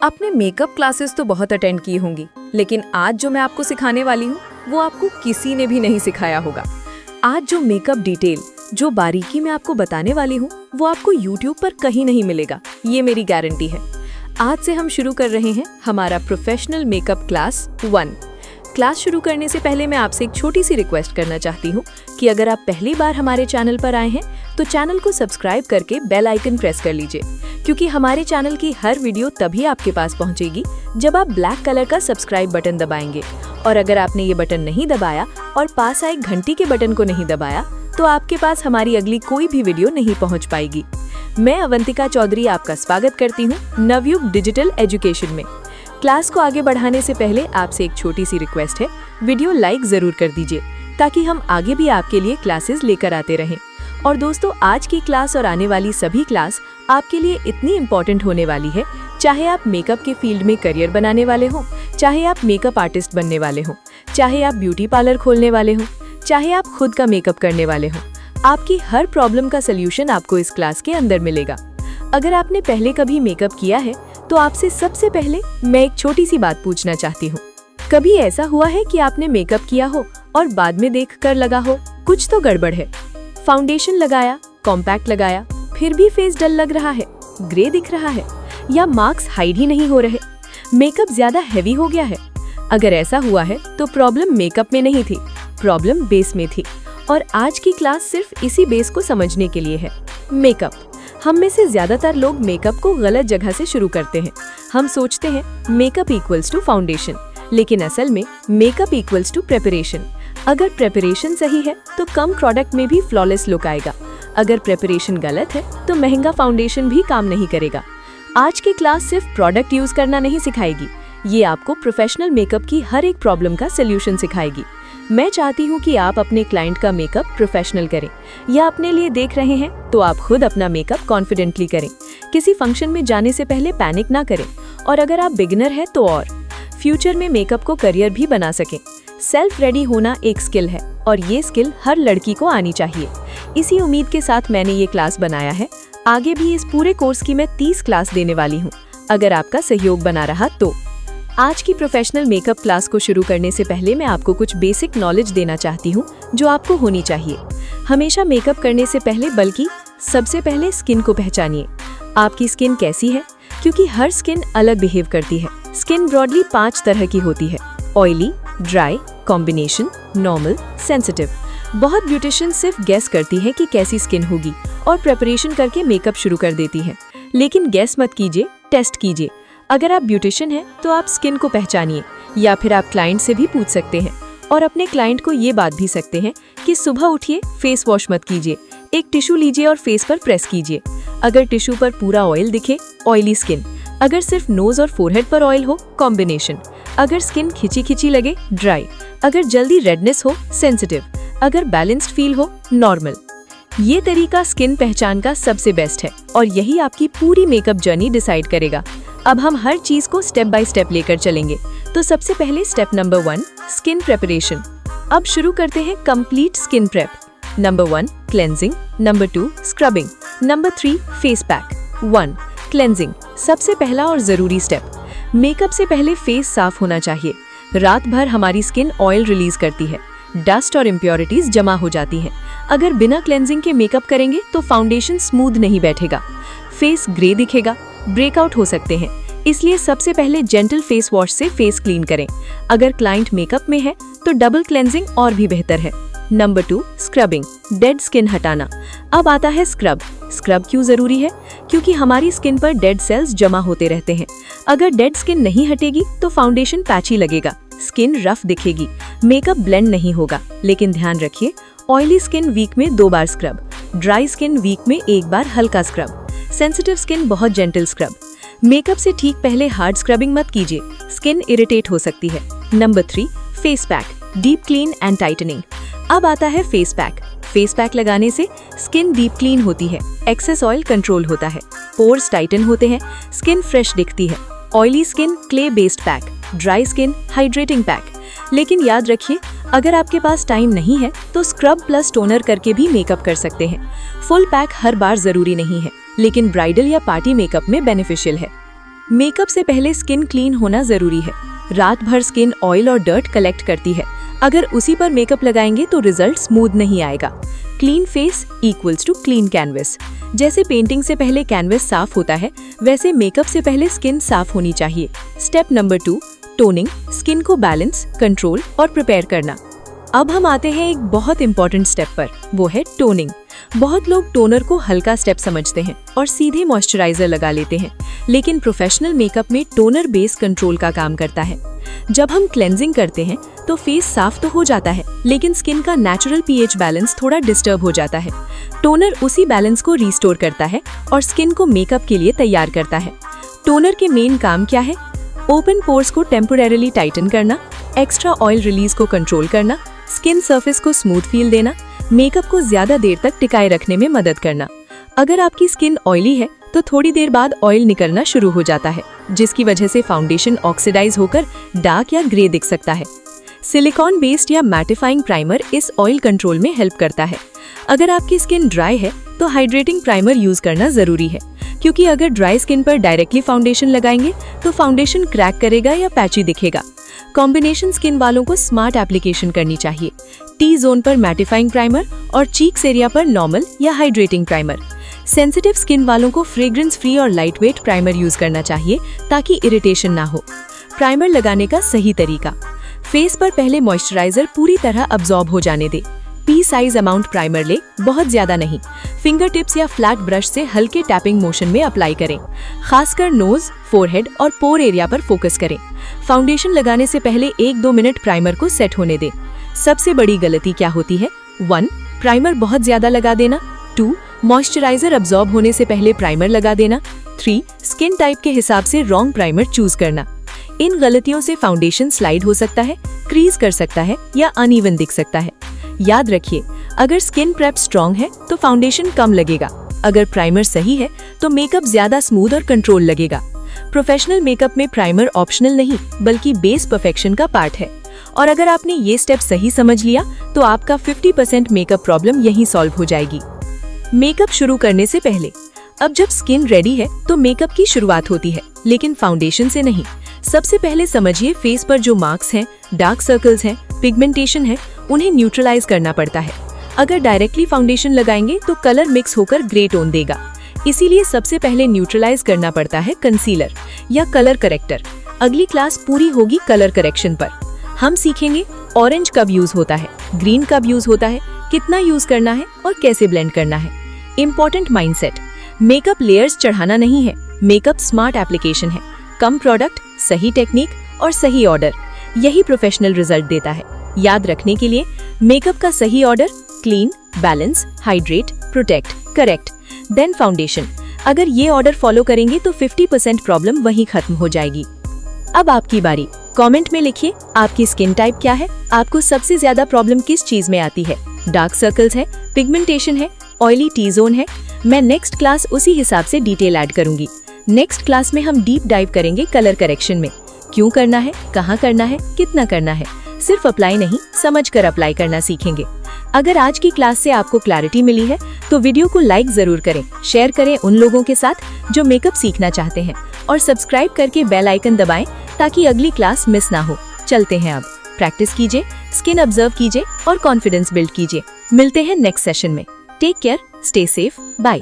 आपने makeup classes तो बहुत अटेंड की होंगी, लेकिन आज जो मैं आपको सिखाने वाली हूँ वो आपको किसी ने भी नहीं सिखाया होगा। आज जो मेकअप डिटेल, जो बारीकी मैं आपको बताने वाली हूँ वो आपको YouTube पर कहीं नहीं मिलेगा, ये मेरी गारंटी है। आज से हम शुरू कर रहे हैं हमारा प्रोफेशनल मेकअप क्लास 1। क्लास शुरू करने से पहले मैं आपसे एक छोटी सी रिक्वेस्ट करना चाहती हूँ कि अगर आप पहली बार हमारे चैनल पर आए हैं तो चैनल को सब्सक्राइब करके बेल आइकन प्रेस कर लीजिए, क्योंकि हमारे चैनल की हर वीडियो तभी आपके पास पहुंचेगी जब आप ब्लैक कलर का सब्सक्राइब बटन दबाएंगे। और अगर आपने ये बटन नहीं दबाया और पास आए घंटी के बटन को नहीं दबाया तो आपके पास हमारी अगली कोई भी वीडियो नहीं पहुँच पाएगी। मैं अवंतिका चौधरी आपका स्वागत करती हूँ नवयुग डिजिटल एजुकेशन में। क्लास को आगे बढ़ाने से पहले आपसे एक छोटी सी रिक्वेस्ट है, वीडियो लाइक जरूर कर दीजिए ताकि हम आगे भी आपके लिए क्लासेस लेकर आते रहें। और दोस्तों, आज की क्लास और आने वाली सभी क्लास आपके लिए इतनी इम्पोर्टेंट होने वाली है, चाहे आप मेकअप के फील्ड में करियर बनाने वाले हों, चाहे आप मेकअप आर्टिस्ट बनने वाले हों, चाहे आप ब्यूटी पार्लर खोलने वाले हों, चाहे आप खुद का मेकअप करने वाले हों, आपकी हर प्रॉब्लम का सल्यूशन आपको इस क्लास के अंदर मिलेगा। अगर आपने पहले कभी मेकअप किया है तो आपसे सबसे पहले मैं एक छोटी सी बात पूछना चाहती हूँ। कभी ऐसा हुआ है कि आपने मेकअप किया हो और बाद में देखकर लगा हो कुछ तो गड़बड़ है? फाउंडेशन लगाया, कॉम्पैक्ट लगाया, फिर भी फेस डल लग रहा है, ग्रे दिख रहा है, या मार्क्स हाइड ही नहीं हो रहे, मेकअप ज्यादा हैवी हो गया है? अगर ऐसा हुआ है तो प्रॉब्लम मेकअप में नहीं थी, प्रॉब्लम बेस में थी। और आज की क्लास सिर्फ इसी बेस को समझने के लिए है। मेकअप। हम में से ज्यादातर लोग मेकअप को गलत जगह से शुरू करते हैं। हम सोचते हैं मेकअप इक्वल्स टू फाउंडेशन, लेकिन असल में मेकअप इक्वल्स टू प्रेपरेशन। अगर प्रेपरेशन सही है तो कम प्रोडक्ट में भी फ्लॉलेस लुक आएगा। अगर प्रेपरेशन गलत है तो महंगा फाउंडेशन भी काम नहीं करेगा। आज की क्लास सिर्फ प्रोडक्ट यूज करना नहीं सिखाएगी, ये आपको प्रोफेशनल मेकअप की हर एक प्रॉब्लम का सोल्यूशन सिखाएगी। मैं चाहती हूँ कि आप अपने क्लाइंट का मेकअप प्रोफेशनल करें, या अपने लिए देख रहे हैं तो आप खुद अपना मेकअप कॉन्फिडेंटली करें। किसी फंक्शन में जाने से पहले पैनिक ना करें, और अगर आप बिगिनर हैं तो और फ्यूचर में मेकअप को करियर भी बना सकें। सेल्फ रेडी होना एक स्किल है और ये स्किल हर लड़की को आनी चाहिए। इसी उम्मीद के साथ मैंने ये क्लास बनाया है। आगे भी इस पूरे कोर्स की मैं 30 क्लास देने वाली हूँ, अगर आपका सहयोग बना रहा तो। आज की प्रोफेशनल मेकअप क्लास को शुरू करने से पहले मैं आपको कुछ बेसिक नॉलेज देना चाहती हूँ जो आपको होनी चाहिए। हमेशा मेकअप करने से पहले, बल्कि सबसे पहले स्किन को पहचानिए। आपकी स्किन कैसी है, क्योंकि हर स्किन अलग बिहेव करती है। स्किन ब्रॉडली 5 तरह की होती है: oily, dry, combination, normal, sensitive. बहुत ब्यूटिशियन सिर्फ गेस करती है कि कैसी स्किन होगी और प्रेपरेशन करके मेकअप शुरू कर देती है। लेकिन गेस मत कीजिए, टेस्ट कीजिए। अगर आप ब्यूटिशियन हैं तो आप स्किन को पहचानिए, या फिर आप क्लाइंट से भी पूछ सकते हैं और अपने क्लाइंट को ये बात भी सकते हैं कि सुबह उठिए, फेस वॉश मत कीजिए, एक टिश्यू लीजिए और फेस पर प्रेस कीजिए। अगर टिश्यू पर पूरा ऑयल दिखे, ऑयली स्किन। अगर सिर्फ नोज और फोरहेड पर ऑयल हो, कॉम्बिनेशन। अगर स्किन खिंची खिंची लगे, ड्राई। अगर जल्दी रेडनेस हो, सेंसिटिव। अगर बैलेंस्ड फील हो, नॉर्मल। ये तरीका स्किन पहचान का सबसे बेस्ट है और यही आपकी पूरी मेकअप जर्नी डिसाइड करेगा। अब हम हर चीज को स्टेप बाय स्टेप लेकर चलेंगे। तो सबसे पहले स्टेप नंबर 1, स्किन प्रेपरेशन। अब शुरू करते हैं complete skin prep. Number 1, cleansing. Number 2, scrubbing. Number 3, face pack. 1, cleansing. सबसे पहला और जरूरी स्टेप। मेकअप से पहले फेस साफ होना चाहिए। रात भर हमारी स्किन ऑयल रिलीज करती है, डस्ट और इम्प्योरिटीज जमा हो जाती हैं। अगर बिना क्लेंजिंग के मेकअप करेंगे तो फाउंडेशन स्मूथ नहीं बैठेगा, फेस ग्रे दिखेगा, ब्रेकआउट हो सकते हैं। इसलिए सबसे पहले जेंटल फेस वॉश से फेस क्लीन करें। अगर क्लाइंट मेकअप में है तो डबल क्लेंजिंग और भी बेहतर है। Number 2, scrubbing. डेड स्किन हटाना। अब आता है स्क्रब। स्क्रब क्यों जरूरी है? क्योंकि हमारी स्किन पर डेड सेल्स जमा होते रहते हैं। अगर डेड स्किन नहीं हटेगी तो फाउंडेशन पैची लगेगा, स्किन रफ दिखेगी, मेकअप ब्लेंड नहीं होगा। लेकिन ध्यान रखिए, ऑयली स्किन वीक में 2 बार स्क्रब, ड्राई स्किन वीक में 1 बार हल्का स्क्रब, सेंसिटिव स्किन बहुत जेंटल स्क्रब। मेकअप से ठीक पहले हार्ड स्क्रबिंग मत कीजिए, स्किन इरिटेट हो सकती है। Number 3, face pack. Deep clean and tightening. अब आता है फेस पैक। फेस पैक लगाने से स्किन डीप क्लीन होती है, एक्सेस ऑयल कंट्रोल होता है, पोर्स टाइटन होते हैं, स्किन फ्रेश दिखती है। Oily skin clay based pack, dry skin hydrating pack. लेकिन याद रखिए, अगर आपके पास टाइम नहीं है तो स्क्रब प्लस टोनर करके भी मेकअप कर सकते हैं। फुल पैक हर बार जरूरी नहीं है, लेकिन ब्राइडल या पार्टी मेकअप में बेनिफिशियल है। मेकअप से पहले स्किन क्लीन होना जरूरी है। रात भर स्किन ऑयल और डर्ट कलेक्ट करती है। अगर उसी पर मेकअप लगाएंगे तो रिजल्ट स्मूथ नहीं आएगा। Clean face equals to clean canvas. जैसे पेंटिंग से पहले कैनवस साफ होता है, वैसे मेकअप से पहले स्किन साफ होनी चाहिए। स्टेप नंबर 2, टोनिंग, स्किन को बैलेंस, कंट्रोल और प्रिपेयर करना। अब हम आते हैं एक बहुत इंपॉर्टेंट स्टेप पर, वो है टोनिंग। बहुत लोग टोनर को हल्का स्टेप समझते हैं और सीधे मॉइस्चराइजर लगा लेते हैं, लेकिन प्रोफेशनल मेकअप में टोनर बेस कंट्रोल का काम करता है। जब हम क्लेंजिंग करते हैं तो फेस साफ तो हो जाता है, लेकिन स्किन का नेचुरल पीएच बैलेंस थोड़ा डिस्टर्ब हो जाता है। टोनर उसी बैलेंस को रिस्टोर करता है और स्किन को मेकअप के लिए तैयार करता है। टोनर के मेन काम क्या है? ओपन पोर्स को टेम्पोरेरली टाइटन करना, एक्स्ट्रा ऑयल रिलीज को कंट्रोल करना, स्किन सरफेस को स्मूथ फील देना, मेकअप को ज्यादा देर तक टिकाए रखने में मदद करना। अगर आपकी स्किन ऑयली है तो थोड़ी देर बाद ऑयल निकलना शुरू हो जाता है, जिसकी वजह से फाउंडेशन ऑक्सीडाइज होकर डार्क या ग्रे दिख सकता है। सिलिकॉन बेस्ड या मैटिफाइंग प्राइमर इस ऑयल कंट्रोल में हेल्प करता है। अगर आपकी स्किन ड्राई है तो हाइड्रेटिंग प्राइमर यूज करना जरूरी है, क्योंकि अगर ड्राई स्किन पर डायरेक्टली फाउंडेशन लगाएंगे तो फाउंडेशन क्रैक करेगा या पैची दिखेगा। कॉम्बिनेशन स्किन वालों को स्मार्ट एप्लीकेशन करनी चाहिए। टी जोन पर मैटिफाइंग प्राइमर और चीक्स एरिया पर नॉर्मल या हाइड्रेटिंग प्राइमर। सेंसिटिव स्किन वालों को फ्रेग्रेंस फ्री और लाइट वेट प्राइमर यूज करना चाहिए ताकि इरिटेशन ना हो। प्राइमर लगाने का सही तरीका, फेस पर पहले मॉइस्चराइजर पूरी तरह अब्सॉर्ब हो जाने दे। पी साइज अमाउंट प्राइमर ले, बहुत ज्यादा नहीं। फिंगर टिप्स या फ्लैट ब्रश से हल्के टैपिंग मोशन में अप्लाई करें। खासकर नोज, फोरहेड और पोर एरिया पर फोकस करें। फाउंडेशन लगाने से पहले 1-2 मिनट प्राइमर को सेट होने दें। सबसे बड़ी गलती क्या होती है? 1. प्राइमर बहुत ज्यादा लगा देना। 2. मॉइस्चराइजर अब्सॉर्ब होने से पहले प्राइमर लगा देना। 3. स्किन टाइप के हिसाब से रॉन्ग प्राइमर चूज करना। इन गलतियों से फाउंडेशन स्लाइड हो सकता है, क्रीज कर सकता है या अनइवन दिख सकता है। याद रखिए, अगर स्किन प्रेप स्ट्रॉन्ग है तो फाउंडेशन कम लगेगा। अगर प्राइमर सही है तो मेकअप ज्यादा स्मूथ और कंट्रोल लगेगा। प्रोफेशनल मेकअप में प्राइमर ऑप्शनल नहीं, बल्कि बेस परफेक्शन का पार्ट है। और अगर आपने ये स्टेप सही समझ लिया तो आपका 50% मेकअप प्रॉब्लम यहीं सॉल्व हो जाएगी। मेकअप शुरू करने से पहले, अब जब स्किन रेडी है तो मेकअप की शुरुआत होती है, लेकिन फाउंडेशन से नहीं। सबसे पहले समझिए फेस पर जो मार्क्स हैं, डार्क सर्कल्स हैं, पिगमेंटेशन है, उन्हें न्यूट्रलाइज करना पड़ता है। अगर डायरेक्टली फाउंडेशन लगाएंगे तो कलर मिक्स होकर ग्रे टोन देगा। इसीलिए सबसे पहले न्यूट्रलाइज करना पड़ता है कंसीलर या कलर करेक्टर। अगली क्लास पूरी होगी कलर करेक्शन पर। हम सीखेंगे ऑरेंज कब यूज होता है, ग्रीन कब यूज होता है, कितना यूज करना है और कैसे ब्लेंड करना है। इंपॉर्टेंट माइंडसेट, मेकअप लेयर्स चढ़ाना नहीं है, मेकअप स्मार्ट एप्लीकेशन है। कम प्रोडक्ट, सही टेक्निक और सही ऑर्डर, यही प्रोफेशनल रिजल्ट देता है। याद रखने के लिए, मेकअप का सही order: clean, balance, hydrate, protect, correct, then foundation. अगर ये ऑर्डर फॉलो करेंगे तो 50% प्रॉब्लम वहीं खत्म हो जाएगी। अब आपकी बारी। कमेंट में लिखिए आपकी स्किन टाइप क्या है, आपको सबसे ज्यादा प्रॉब्लम किस चीज में आती है। डार्क सर्कल्स है, पिगमेंटेशन है, ऑयली टी जोन है। मैं नेक्स्ट क्लास उसी हिसाब से डिटेल ऐड करूंगी। नेक्स्ट क्लास में हम डीप डाइव करेंगे कलर करेक्शन में। क्यों करना है, कहाँ करना है, कितना करना है। सिर्फ अप्लाई नहीं, समझकर अप्लाई करना सीखेंगे। अगर आज की क्लास से आपको क्लैरिटी मिली है तो वीडियो को लाइक जरूर करें, शेयर करें उन लोगों के साथ जो मेकअप सीखना चाहते हैं, और सब्सक्राइब करके बेल आइकन दबाएं ताकि अगली क्लास मिस ना हो। चलते हैं अब, प्रैक्टिस कीजिए, स्किन ऑब्जर्व कीजिए और कॉन्फिडेंस बिल्ड कीजिए। मिलते हैं नेक्स्ट सेशन में। Take care, stay safe, bye.